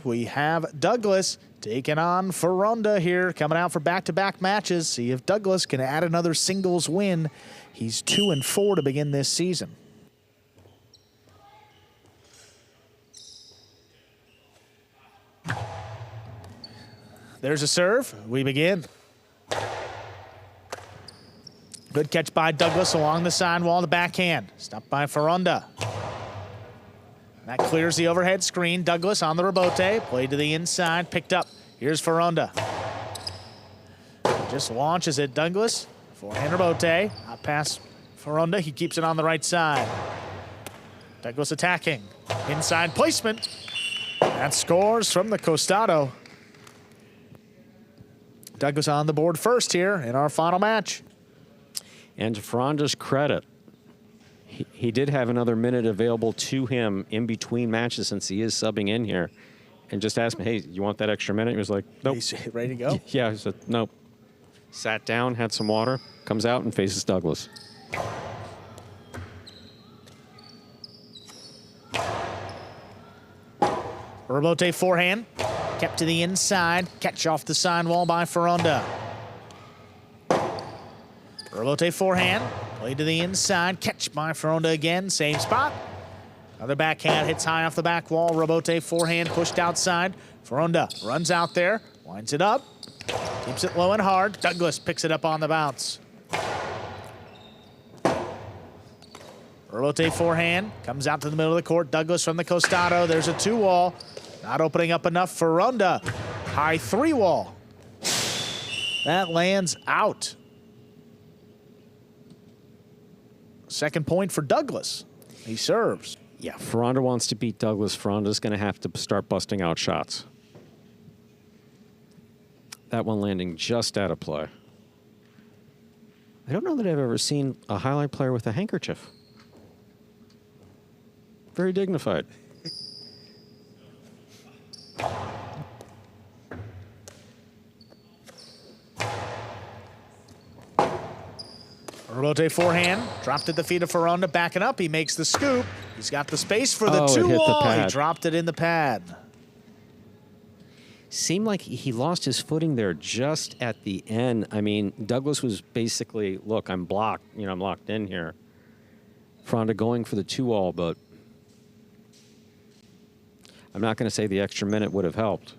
we have Douglas taking on Foronda here, coming out for back-to-back matches. See if Douglas can add another singles win. He's 2-4 to begin this season. There's a serve. We begin. Good catch by Douglas along the sidewall, the backhand. Stopped by Foronda. That clears the overhead screen. Douglas on the rebote. Played to the inside, picked up. Here's Foronda. Just launches it, Douglas. Forehand rebote. Out past Foronda. He keeps it on the right side. Douglas attacking. Inside placement. That scores from the costado. Douglas on the board first here in our final match. And to Foronda's credit, he did have another minute available to him in between matches since he is subbing in here. And just asked me, hey, you want that extra minute? He was like, nope. He's ready to go? Yeah, he said, nope. Sat down, had some water, comes out and faces Douglas. Rebote forehand. Kept to the inside. Catch off the sidewall by Foronda. Rebote forehand. Played to the inside. Catch by Foronda again. Same spot. Another backhand hits high off the back wall. Rebote forehand pushed outside. Foronda runs out there. Winds it up. Keeps it low and hard. Douglas picks it up on the bounce. Rebote forehand. Comes out to the middle of the court. Douglas from the costado. There's a 2-wall. Not opening up enough for Foronda. High 3-wall. That lands out. Second point for Douglas. He serves. Yeah, Foronda wants to beat Douglas. Foronda's going to have to start busting out shots. That one landing just out of play. I don't know that I've ever seen a highlight player with a handkerchief. Very dignified. Rebote forehand, dropped at the feet of Foronda, backing up. He makes the scoop. He's got the space for the 2-wall. He dropped it in the pad. Seemed like he lost his footing there just at the end. I mean, Douglas was basically, look, I'm blocked. You know, I'm locked in here. Foronda going for the 2-wall, but I'm not going to say the extra minute would have helped.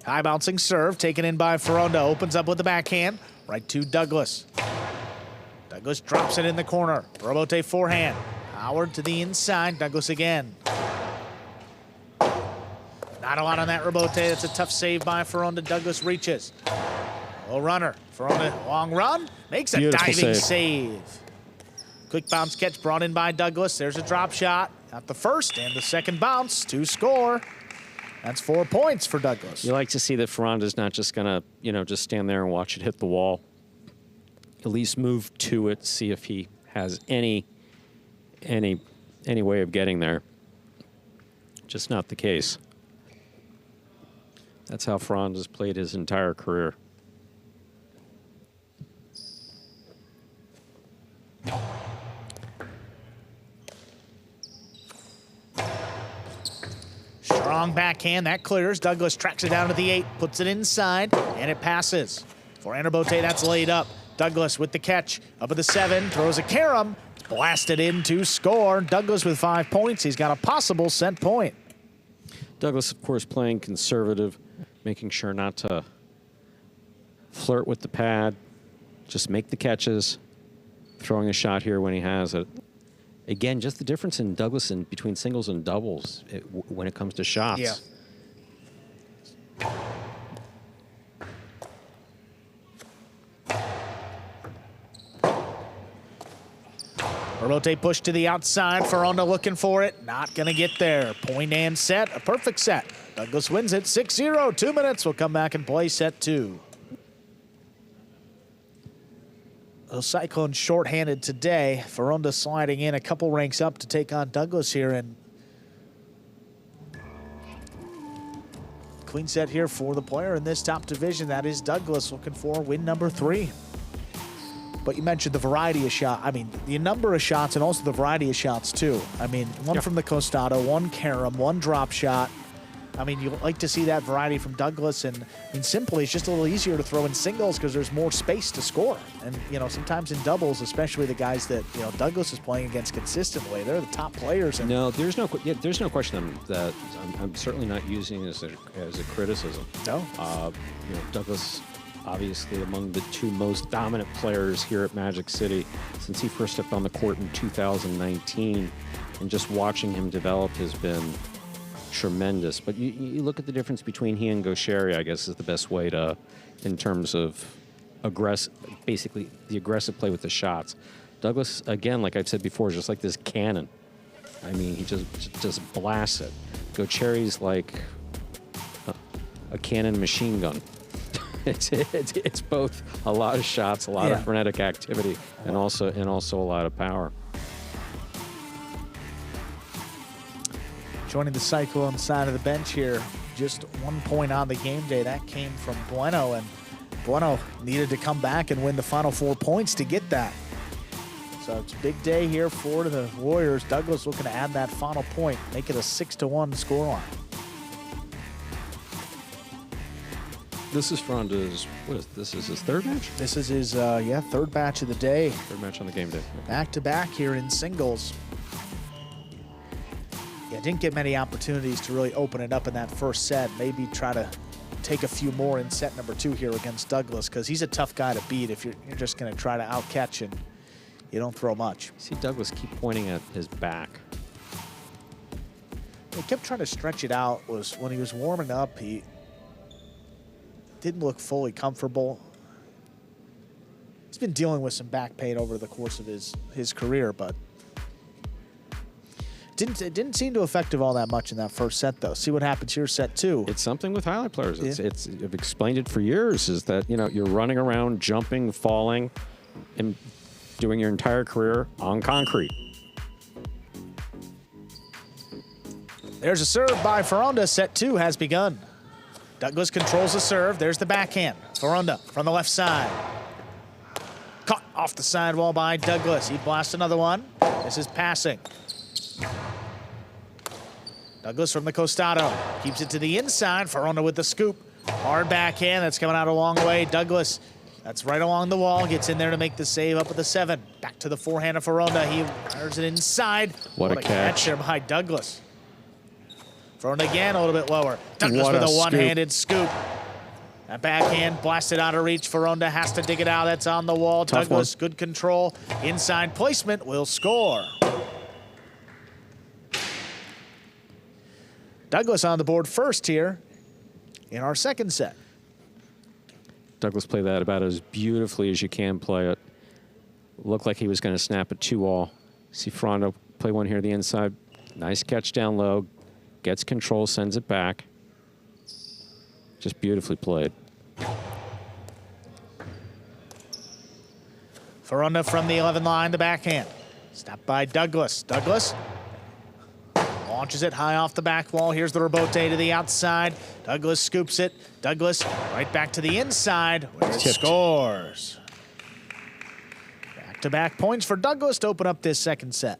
High bouncing serve taken in by Foronda. Opens up with the backhand. Right to Douglas. Douglas drops it in the corner. Rebote forehand. Howard to the inside. Douglas again. Not a lot on that rebote. That's a tough save by Foronda. Douglas reaches. Low runner. Foronda, long run. Makes a Beautiful diving save. Quick bounce catch brought in by Douglas. There's a drop shot. Got the first and the second bounce to score. That's 4 points for Douglas. You like to see that Foronda's not just going to, you know, just stand there and watch it hit the wall. At least move to it, see if he has any way of getting there. Just not the case. That's how Foronda's played his entire career. Strong backhand, that clears. Douglas tracks it down to the 8, puts it inside, and it passes. For Bote, that's laid up. Douglas with the catch, up at the 7, throws a carom, blasted in to score. Douglas with 5 points. He's got a possible set point. Douglas, of course, playing conservative, making sure not to flirt with the pad, just make the catches, throwing a shot here when he has it. Again, just the difference in Douglas and between singles and doubles when it comes to shots. Yeah. Rebote push to the outside. Foronda looking for it. Not going to get there. Point and set. A perfect set. Douglas wins it 6-0. 2 minutes. We'll come back and play set 2. The Cyclones shorthanded today. Foronda sliding in a couple ranks up to take on Douglas here. And clean set here for the player in this top division. That is Douglas looking for win number 3. But you mentioned the variety of shot. I mean, the number of shots and also the variety of shots, too. I mean, one from the costado, one carom, one drop shot. I mean, you like to see that variety from Douglas, and I mean, simply it's just a little easier to throw in singles because there's more space to score. And, you know, sometimes in doubles, especially the guys that, you know, Douglas is playing against consistently, they're the top players. And no, there's no question that I'm certainly not using it as a criticism. No. You know, Douglas, obviously among the two most dominant players here at Magic City since he first stepped on the court in 2019, and just watching him develop has been tremendous. But you look at the difference between he and Gaucheri, I guess, is the best way to, in terms of basically the aggressive play with the shots. Douglas, again, like I've said before, is just like this cannon. I mean, he just blasts it. Gaucheri's like a cannon machine gun. It's both a lot of shots, a lot of frenetic activity, and also a lot of power. Joining the Cyclone side of the bench here, just 1 point on the game day. That came from Bueno, and Bueno needed to come back and win the final 4 points to get that. So it's a big day here for the Warriors. Douglas looking to add that final point, make it a 6-1 scoreline. This is Foronda's, this is his third match? This is his, third match of the day. Third match on the game day. Back-to-back here in singles. Yeah, didn't get many opportunities to really open it up in that first set. Maybe try to take a few more in set number 2 here against Douglas, because he's a tough guy to beat if you're just going to try to outcatch and you don't throw much. See Douglas keep pointing at his back. He kept trying to stretch it out. Was when he was warming up, he didn't look fully comfortable. He's been dealing with some back pain over the course of his career, but it didn't seem to affect him all that much in that first set, though. See what happens here, set 2. It's something with highlight players. I've explained it for years, is that, you know, you're running around, jumping, falling, and doing your entire career on concrete. There's a serve by Foronda. Set 2 has begun. Douglas controls the serve. There's the backhand. Foronda from the left side. Caught off the sidewall by Douglas. He blasts another one. This is passing. Douglas from the costado. Keeps it to the inside. Foronda with the scoop. Hard backhand. That's coming out a long way. Douglas, that's right along the wall. Gets in there to make the save up with the 7. Back to the forehand of Foronda. He fires it inside. What a catch there by Douglas. Foronda again a little bit lower. Douglas with a one-handed scoop. That backhand blasted out of reach. Foronda has to dig it out. That's on the wall. Tough Douglas, one. good control. Inside placement will score. Douglas on the board first here in our second set. Douglas played that about as beautifully as you can play it. Looked like he was going to snap a 2-all. See Foronda play one here to the inside. Nice catch down low. Gets control, sends it back. Just beautifully played. Foronda from the 11 line, the backhand. Stopped by Douglas. Douglas launches it high off the back wall. Here's the rebote to the outside. Douglas scoops it. Douglas right back to the inside where it scores. Back-to-back points for Douglas to open up this second set.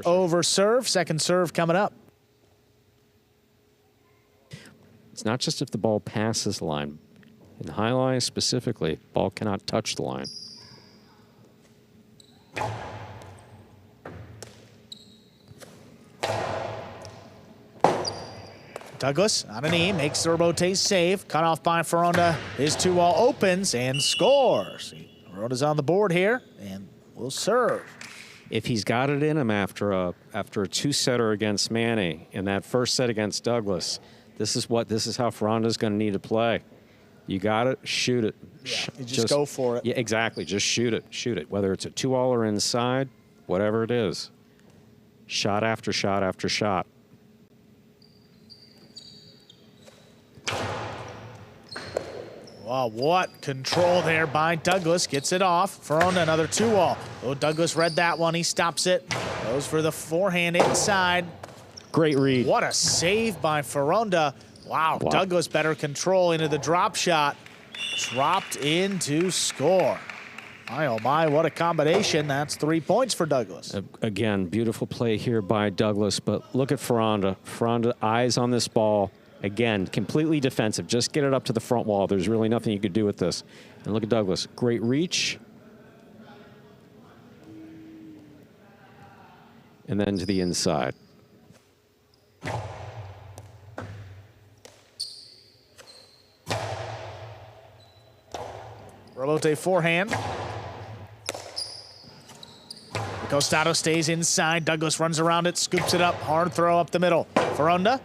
Over serve, second serve coming up. It's not just if the ball passes the line. In high line specifically, ball cannot touch the line. Douglas on a knee, makes the rebote save. Cut off by Foronda. His 2-all opens and scores. Foronda's on the board here and will serve. If he's got it in him after a 2-setter against Manny in that first set against Douglas, this is how Foronda's going to need to play. You got it, shoot it. Yeah, you just go for it. Yeah, exactly. Just shoot it. Whether it's a 2-all or inside, whatever it is. Shot after shot after shot. Wow, what control there by Douglas. Gets it off. Foronda, another 2-all. Oh, Douglas read that one. He stops it. Goes for the forehand inside. Great read. What a save by Foronda. Wow, Douglas better control into the drop shot. Dropped in to score. My, oh my, what a combination. That's 3 points for Douglas. Again, beautiful play here by Douglas, but look at Foronda. Foronda, eyes on this ball. Again, completely defensive. Just get it up to the front wall. There's really nothing you could do with this. And look at Douglas. Great reach. And then to the inside. Robote forehand. Costado stays inside. Douglas runs around it, scoops it up. Hard throw up the middle. Foronda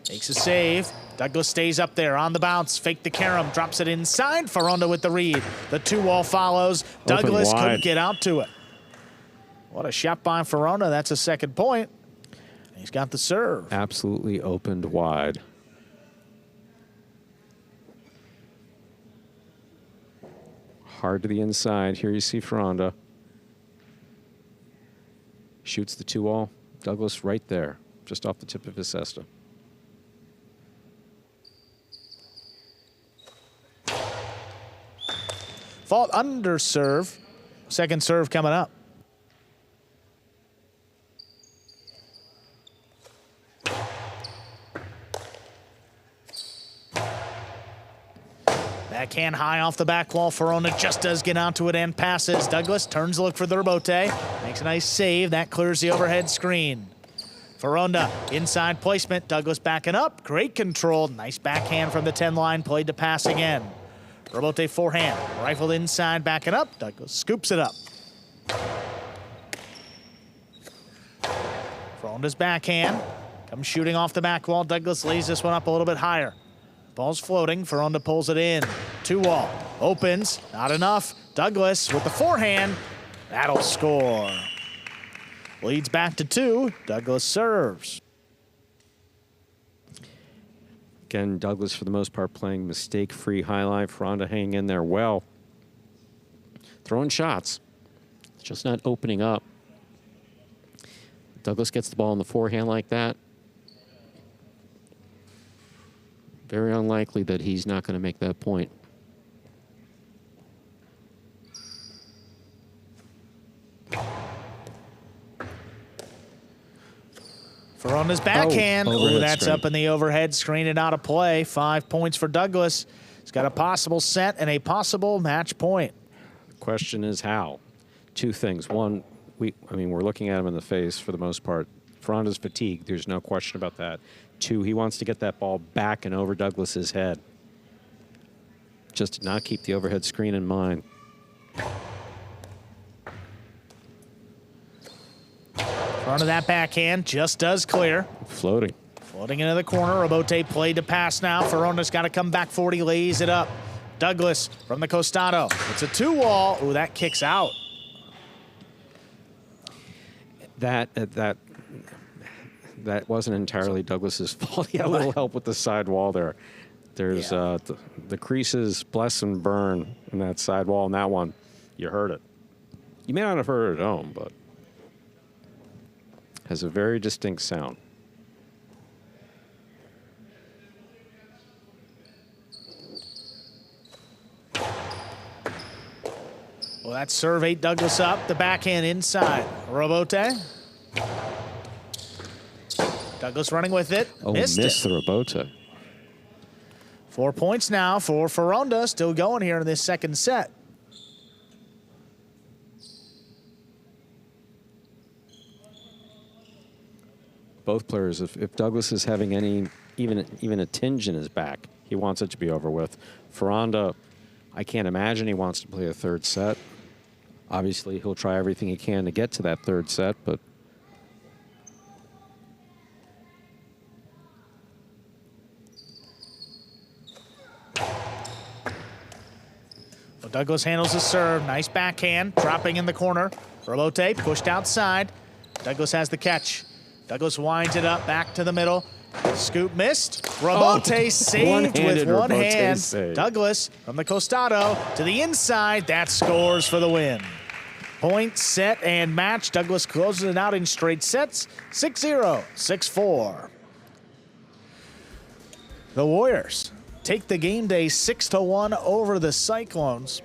makes a save. Douglas stays up there on the bounce. Fake the carom, drops it inside. Foronda with the read. The 2-wall follows. Douglas couldn't get out to it. What a shot by Foronda. That's a second point. He's got the serve. Absolutely opened wide. Hard to the inside. Here you see Foronda. Shoots the 2-wall. Douglas right there, just off the tip of his cesta. Fault under serve. Second serve coming up. Backhand high off the back wall. Foronda just does get out to it and passes. Douglas turns to look for the rebote. Makes a nice save. That clears the overhead screen. Foronda, inside placement. Douglas backing up. Great control. Nice backhand from the 10 line. Played to pass again. Rebote forehand. Rifled inside, backing up. Douglas scoops it up. Foronda's backhand. Comes shooting off the back wall. Douglas lays this one up a little bit higher. Ball's floating. Foronda pulls it in. 2-wall. Opens. Not enough. Douglas with the forehand. That'll score. Leads back to 2. Douglas serves. Again, Douglas, for the most part, playing mistake-free highlight. Foronda hanging in there well. Throwing shots. Just not opening up. Douglas gets the ball in the forehand like that. Very unlikely that he's not going to make that point. Foronda's backhand. Oh, that's screen. up in the overhead screen and out of play. 5 points for Douglas. He's got a possible set and a possible match point. The question is how. 2 things. One, we're looking at him in the face for the most part. Foronda's fatigued. There's no question about that. 2, he wants to get that ball back and over Douglas's head. Just to not keep the overhead screen in mind. Front of that backhand just does clear. Floating. Floating into the corner. Rebote played to pass now. Foronda's got to come back 40, lays it up. Douglas from the costado. It's a 2-wall. Ooh, that kicks out. That wasn't entirely Douglas's fault. He had a little help with the side wall there. There's the creases, bless and burn in that side wall, and that one, you heard it. You may not have heard it at home, but has a very distinct sound. Well, that serve ate Douglas up. The backhand inside. Rebote. Douglas running with it. Oh, missed the rebote. 4 points now for Foronda. Still going here in this second set. Both players, if Douglas is having any, even a tinge in his back, he wants it to be over with. Foronda, I can't imagine he wants to play a third set. Obviously, he'll try everything he can to get to that third set, but well, Douglas handles the serve. Nice backhand, dropping in the corner. Rebote pushed outside. Douglas has the catch. Douglas winds it up, back to the middle. Scoop missed. Rebote saved with one hand. Save. Douglas from the costado to the inside. That scores for the win. Point, set, and match. Douglas closes it out in straight sets. 6-0, 6-4. The Warriors take the game day 6-1 over the Cyclones.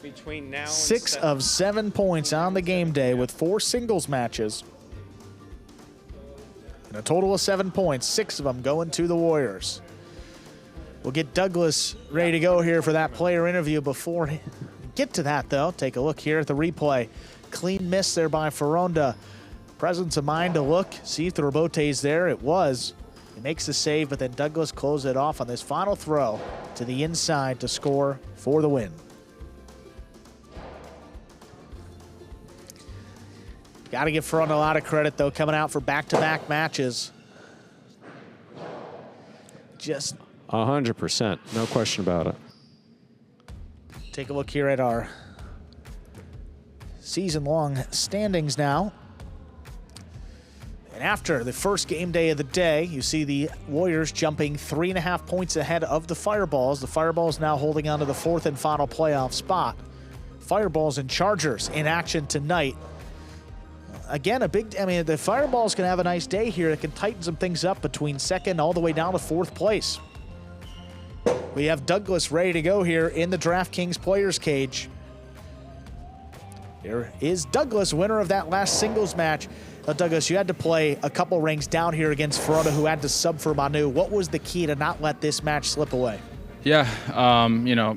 Between now and 6 of 7 points on the game day with 4 singles matches. And a total of 7 points, 6 of them going to the Warriors. We'll get Douglas ready to go here for that player interview. Before we get to that, though, take a look here at the replay. Clean miss there by Foronda. Presence of mind to look, see if the rebote's there. It was. He makes the save, but then Douglas closes it off on this final throw to the inside to score for the win. Got to give Foronda a lot of credit, though, coming out for back-to-back matches. Just 100%, no question about it. take a look here at our season-long standings now. And after the first game day of the day, you see the Warriors jumping 3.5 points ahead of the Fireballs. The Fireballs now holding on to the 4th and final playoff spot. Fireballs and Chargers in action tonight. Again, the Fireballs can have a nice day here. It can tighten some things up between 2nd all the way down to 4th place. We have Douglas ready to go here in the DraftKings Players Cage. Here is Douglas, winner of that last singles match. Douglas, you had to play a couple rings down here against Foronda, who had to sub for Manu. What was the key to not let this match slip away? Yeah,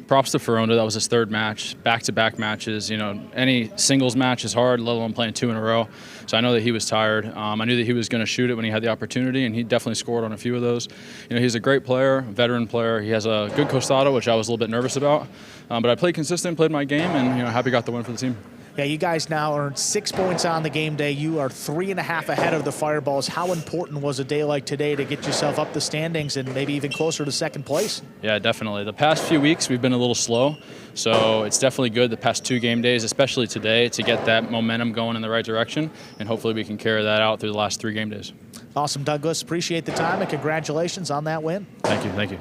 props to Foronda. That was his 3rd match, back-to-back matches. Any singles match is hard, let alone playing 2 in a row. So I know that he was tired. I knew that he was going to shoot it when he had the opportunity, and he definitely scored on a few of those. He's a great player, veteran player. He has a good costado, which I was a little bit nervous about. But I played consistent, played my game, and happy got the win for the team. Yeah, you guys now earned 6 points on the game day. You are 3.5 ahead of the Fireballs. How important was a day like today to get yourself up the standings and maybe even closer to 2nd place? Yeah, definitely. The past few weeks we've been a little slow, so it's definitely good the past 2 game days, especially today, to get that momentum going in the right direction, and hopefully we can carry that out through the last 3 game days. Awesome, Douglas. Appreciate the time, and congratulations on that win. Thank you.